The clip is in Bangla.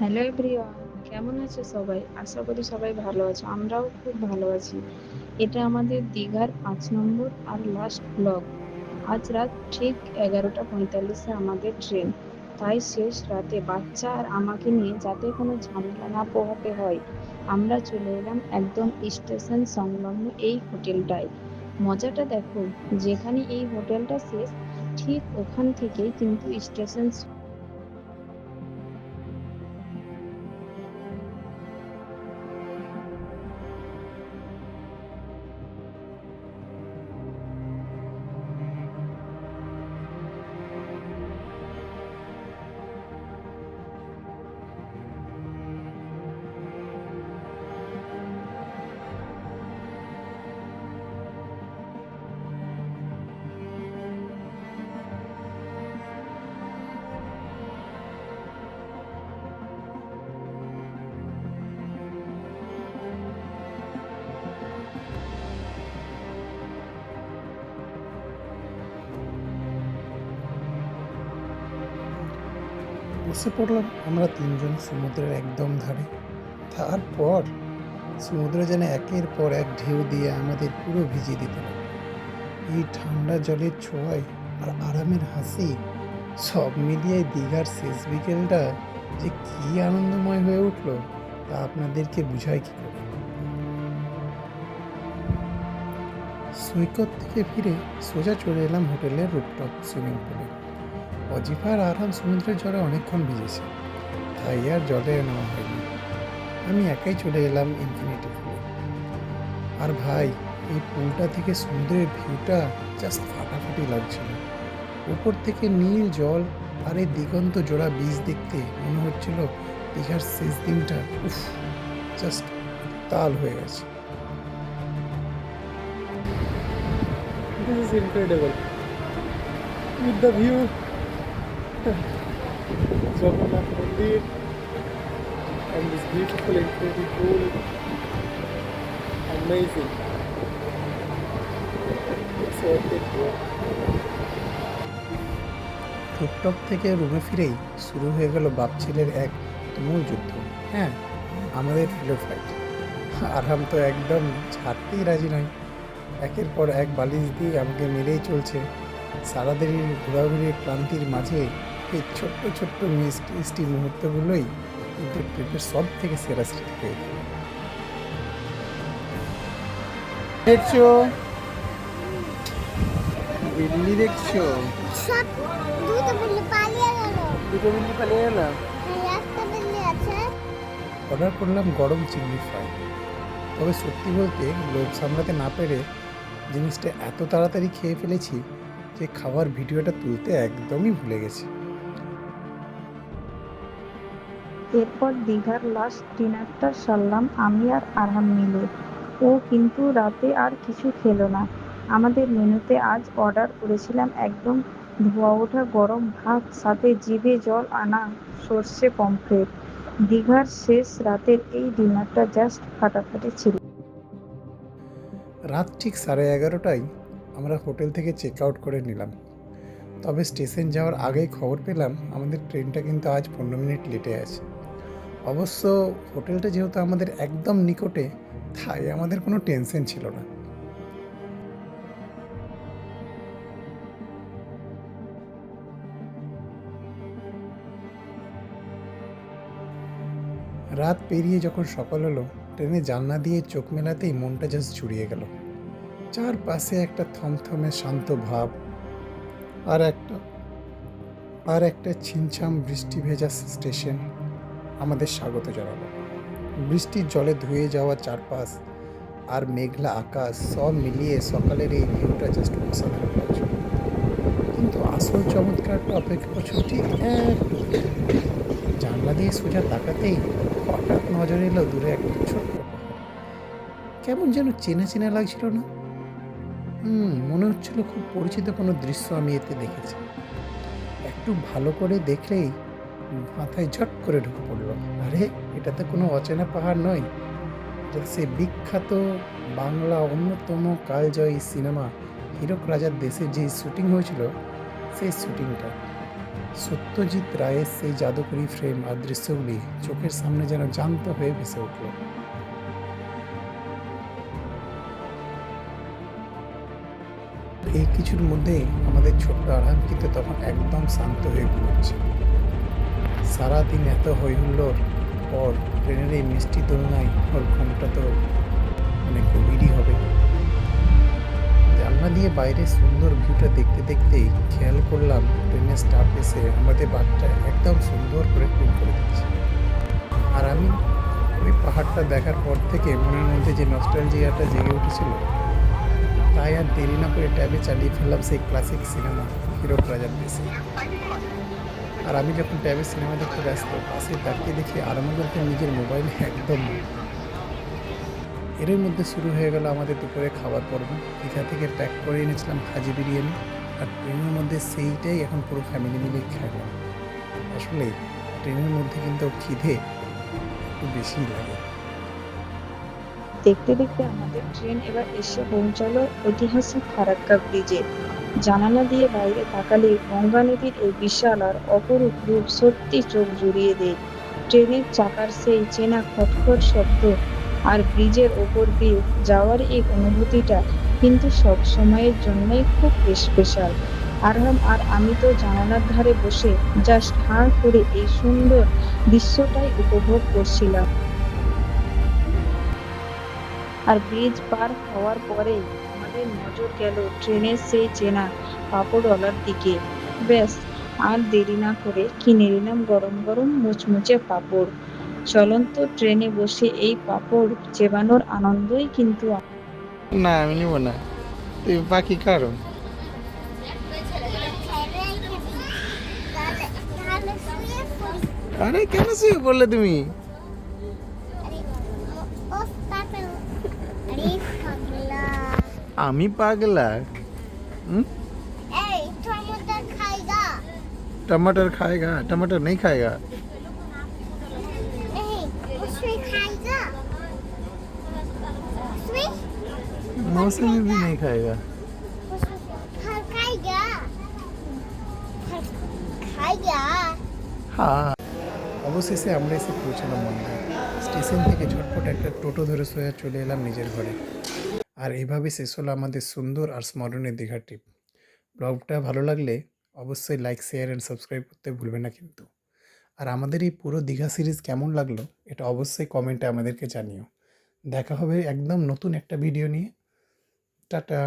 হ্যালো এভরিওয়ান, কেমন আছো সবাই? আশা করি সবাই ভালো আছো। আমরাও খুব ভালো আছি। এটা আমাদের দীঘার ৫ নম্বর আর লাস্ট ব্লগ। আজ রাত ঠিক ১১:৪৫-এ আমাদের ট্রেন। তাই শেষ রাতে বাচ্চা আর আমাকে নিয়ে যাতে কোনো ঝামেলা না পোহাতে হয়, আমরা চলে এলাম একদম স্টেশন সংলগ্ন এই হোটেলটায়। মজাটা দেখো, যেখানে এই হোটেলটা শেষ, ঠিক ওখান থেকেই কিন্তু স্টেশন। বসে পড়লাম আমরা তিনজন সমুদ্রের একদম ধারে। তারপর সমুদ্র যেন একের পর এক ঢেউ দিয়ে আমাদের পুরো ভিজিয়ে দিতে লাগলো। এই ঠান্ডা জলের ছোঁয়ায় আর আরামের হাসি, সব মিলিয়ে দীঘার শেষ বিকেলটা যে কি আনন্দময় হয়ে উঠলো তা আপনাদেরকে বুঝাই কি করে। সৈকত থেকে ফিরে সোজা চলে এলাম হোটেলের রুফটপ সুইমিং পুলে। অজিফা আর আরাম সমুদ্রের জলে অনেকক্ষণ ভিজেছে, তাই আর জলে নেওয়া হয়নি। আমি একাই চলে এলাম ইনফিনিটি পুলে। আর ভাই, এই পুলটা থেকে সমুদ্রের ভিউটা জাস্ট ফাটাফাটি লাগছিল। উপর থেকে নীল জল আর এই দিগন্ত জোড়া বীজ দেখতে মনে হচ্ছিল দীঘার শেষ দিনটা উফ, জাস্ট তাল হয়ে গেছে। This is incredible. With the view, Jagannath Mandir and this beautiful infinity pool. Amazing. It's worth it, bro. Rooftop থেকে রুমে ফিরেই শুরু হয়ে গেল বাপ ছেলের এক তুমুল যুদ্ধ। হ্যাঁ, আমাদের ফিলো ফাইট। আরাম তো একদম ছাড়তেই রাজি নয়। একের পর এক বালিশ দিয়ে আমাকে মেরেই চলছে। সারাদিনের ঘোরাঘুরির ক্লান্তির মাঝে এই ছোট্ট ছোট্ট মিষ্টি মিষ্টি মুহূর্তগুলোই কিন্তু ট্রিপের সব থেকে সেরা স্মৃতি হয়ে গেল। দেখছো দিল্লি, দেখছো সব দুটো বিল্লি পালিয়ে গেল। দুটো বিল্লি পালিয়ে গেলাম। একটা বিল্লি আছে। অর্ডার করলাম গরম চিংড়ি ফ্রাই। তবে সত্যি বলতে লোভ সামলাতে না পেরে জিনিসটা এত তাড়াতাড়ি খেয়ে ফেলেছি যে খাবার ভিডিওটা তুলতে একদমই ভুলে গেছি। এরপর দীঘার লাস্ট ডিনারটা সারলাম আমি আর আরহাম মিলে। ও কিন্তু রাতে আর কিছু খেলো না। আমাদের মেনুতে আজ অর্ডার করেছিলাম একদম ধোয়া ওঠা গরম ভাত, সাথে জিভে জল আনা সর্ষে পমফ্রেট। দীঘার শেষ রাতের এই ডিনারটা জাস্ট ফাটাফাটি ছিল। রাত ঠিক 11:30টায় আমরা হোটেল থেকে চেক আউট করে নিলাম। তবে স্টেশন যাওয়ার আগেই খবর পেলাম আমাদের ট্রেনটা কিন্তু আজ 15 মিনিট লেটে আছে। অবশ্য হোটেলটা যেহেতু আমাদের একদম নিকটে, তাই আমাদের কোনো টেনশন ছিল না। রাত পেরিয়ে যখন সকাল হলো, ট্রেনে জানলা দিয়ে চোখ মেলাতেই মনটা জাস্ট জুড়িয়ে গেল। চারপাশে একটা থমথমে শান্ত ভাব, আর একটা ছিমছাম বৃষ্টি ভেজা স্টেশন আমাদের স্বাগত জানালো। বৃষ্টির জলে ধুয়ে যাওয়া চারপাশ আর মেঘলা আকাশ সব মিলিয়ে সকালের এই ভিউটা জাস্ট অসাধারণ লাগছিল। কিন্তু আসল চমৎকারটা অপেক্ষা করছিল ঠিক একটু। জানলা দিয়ে সোজা তাকাতেই হঠাৎ নজর এলো দূরে একটা ছোট্ট পাহাড়। কেমন যেন চেনা চেনা লাগছিল না? মনে হচ্ছিল খুব পরিচিত কোনো দৃশ্য আমি এতে দেখেছি। একটু ভালো করে দেখলেই মাথায় ঝট করে ঢুকে পড়লো, আরে এটা তো কোনো অচেনা পাহাড় নয়, এটা সে বিখ্যাত বাংলা অন্যতম কালজয়ী সিনেমা হীরক রাজার দেশে যে শুটিং হয়েছিল সেই শুটিংটা। সত্যজিৎ রায়ের সেই জাদুকরী ফ্রেম আর দৃশ্যগুলি চোখের সামনে যেন জ্যান্ত হয়ে ভেসে উঠল। এই কিছুর মধ্যেই আমাদের ছোট্ট আরহাম কিন্তু তখন একদম শান্ত হয়ে ঘুমোচ্ছে। সারাদিন এত হইহুল্লোড় পর ট্রেনের এই মিষ্টি দোলনায় ওর ঘুমটা তো অনেক গভীরই হবে। জানলা দিয়ে বাইরের সুন্দর ভিউটা দেখতে দেখতেই খেয়াল করলাম ট্রেনের স্টাফ এসে আমাদের বাসটা একদম সুন্দর করে ক্লিন করে দিচ্ছে। আর আমি ওই পাহাড়টা দেখার পর থেকে মনের মধ্যে যে নস্টালজিয়াটা জেগে উঠেছিল, তাই আর দেরি না করে ট্যাবে চালিয়ে ফেললাম সেই ক্লাসিক সিনেমা হিরো প্লাজার দেশে। আর আমি যখন ট্যাবে সিনেমা দেখতে ব্যস্ত, পাশে তাকিয়ে দেখি আরামবাগকে নিজের মোবাইলে একদম নেই। এর মধ্যে শুরু হয়ে গেল আমাদের দুপুরে খাবার পর্ব। দীঘা থেকে প্যাক করে এনেছিলাম ভাজি বিরিয়ানি, আর ট্রেনের মধ্যে সেইটাই এখন পুরো ফ্যামিলি মিলে খাইলাম। আসলে ট্রেনের মধ্যে কিন্তু খিদে একটু বেশিই লাগে। দেখতে দেখতে আমাদের ট্রেন এবার এসে পৌঁছালো ঐতিহাসিক ফারাক্কা ব্রিজে। জানালা দিয়ে বাইরে তাকালে গঙ্গা নদীর এই বিশাল আর অপরূপ রূপ সত্যি চোখ জুড়িয়ে দেয়। ট্রেনের চাকার সেই চেনা খটখট শব্দ আর ব্রিজের ওপর দিয়ে যাওয়ার এই অনুভূতিটা কিন্তু সব সময়ের জন্যই খুব স্পেশাল। আরহাম আর আমি তো জানালার ধারে বসে জাস্ট হাঁ করে এই সুন্দর দৃশ্যটাই উপভোগ করছিলাম। আর ব্রিজ পার হওয়ার পরেই আমাদের নজর গেল ট্রেনের সেই চেনা পাঁপড়ওয়ালার দিকে। ব্যাস, আর দেরি না করে কিনে নিলাম গরম গরম মুচমুচে পাঁপড়। চলন্ত ট্রেনে বসে এই পাঁপড় চেবানোর আনন্দই কিন্তু না আমি নিব না, তুই বাকি কারণ তাহলে শুয়ে পড়ি। আরে কেন শুয়ে পড়লে তুমি? আরে ও পাপা, আরে পাগলা, আমি পাগলা? এই টমেটো খাইগা, टमाटर खाएगा? टमाटर नहीं खाएगा। এই उसमें खाएगा, उसमें मौसमी भी नहीं खाएगा। फल खाएगा, फल खाएगा। हाँ অবশেষে আমরা এসে পৌঁছালাম মন্দির। স্টেশন থেকে ঝটপট একটা টোটো ধরে সোজা চলে এলাম নিজের ঘরে। আর এইভাবে শেষ হলো আমাদের সুন্দর আর স্মরণীয় দীঘা ট্রিপ। ব্লগটা ভালো লাগলে অবশ্যই লাইক, শেয়ার অ্যান্ড সাবস্ক্রাইব করতে ভুলবে না কিন্তু। আর আমাদের এই পুরো দীঘা সিরিজ কেমন লাগলো এটা অবশ্যই কমেন্টে আমাদেরকে জানিও। দেখা হবে একদম নতুন একটা ভিডিও নিয়ে। টাটা।